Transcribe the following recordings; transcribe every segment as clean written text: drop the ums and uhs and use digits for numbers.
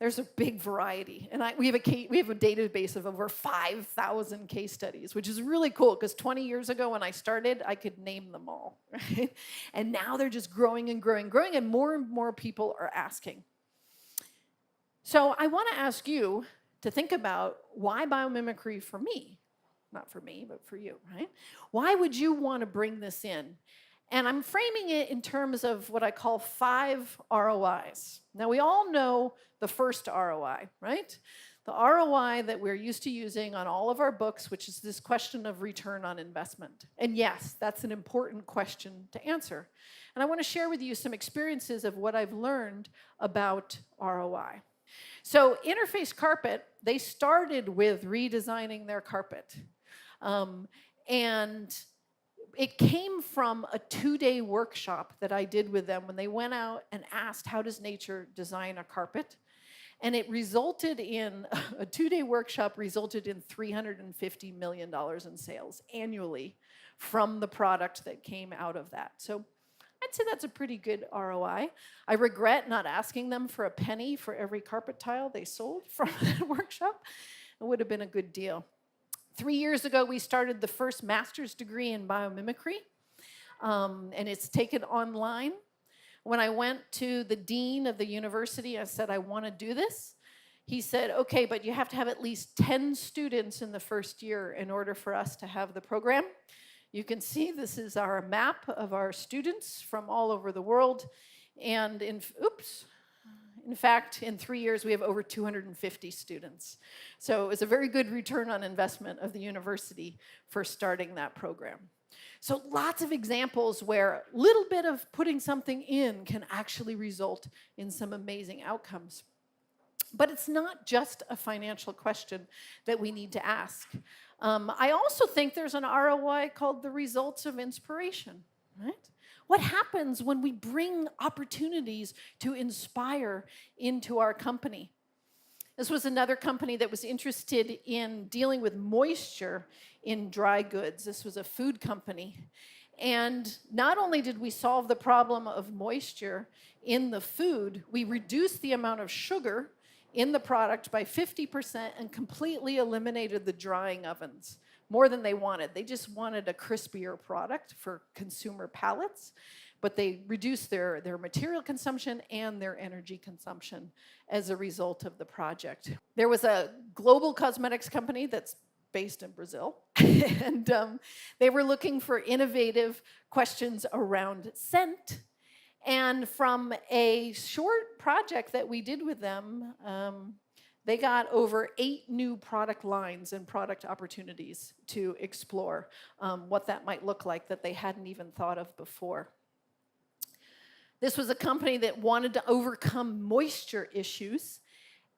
there's a big variety. And we have a database of over 5,000 case studies, which is really cool because 20 years ago when I started, I could name them all, right? And now they're just growing and growing, growing, and more people are asking. So I want to ask you to think about why biomimicry for me? Not for me, but for you, right? Why would you want to bring this in? And I'm framing it in terms of what I call 5 ROIs. Now, we all know the first ROI, right? The ROI that we're used to using on all of our books, which is this question of return on investment. And yes, that's an important question to answer. And I want to share with you some experiences of what I've learned about ROI. So Interface Carpet, they started with redesigning their carpet. And it came from a 2-day workshop that I did with them when they went out and asked, how does nature design a carpet? And it resulted in, a 2-day workshop resulted in $350 million in sales annually from the product that came out of that. So I'd say that's a pretty good ROI. I regret not asking them for a penny for every carpet tile they sold from that workshop. It would have been a good deal. 3 years ago, we started the first master's degree in biomimicry, and it's taken online. When I went to the dean of the university, I said, I want to do this. He said, okay, but you have to have at least 10 students in the first year in order for us to have the program. You can see this is our map of our students from all over the world. And in fact, in 3 years, we have over 250 students. So it was a very good return on investment of the university for starting that program. So lots of examples where a little bit of putting something in can actually result in some amazing outcomes. But it's not just a financial question that we need to ask. I also think there's an ROI called the results of inspiration, right? What happens when we bring opportunities to inspire into our company? This was another company that was interested in dealing with moisture in dry goods. This was a food company. And not only did we solve the problem of moisture in the food, we reduced the amount of sugar in the product by 50% and completely eliminated the drying ovens, more than they wanted. They just wanted a crispier product for consumer palates, but they reduced their material consumption and their energy consumption as a result of the project. There was a global cosmetics company that's based in Brazil, and they were looking for innovative questions around scent. And from a short project that we did with them, they got over 8 new product lines and product opportunities to explore what that might look like that they hadn't even thought of before. This was a company that wanted to overcome moisture issues,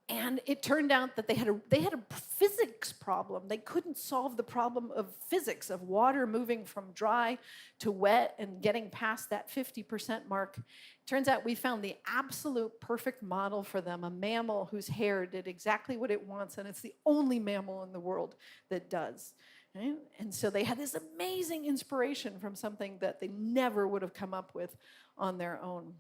and it turned out that they had a physics problem. They couldn't solve the problem of physics, of water moving from dry to wet and getting past that 50% mark. Turns out we found the absolute perfect model for them, a mammal whose hair did exactly what it wants, and it's the only mammal in the world that does. Right? And so they had this amazing inspiration from something that they never would have come up with on their own.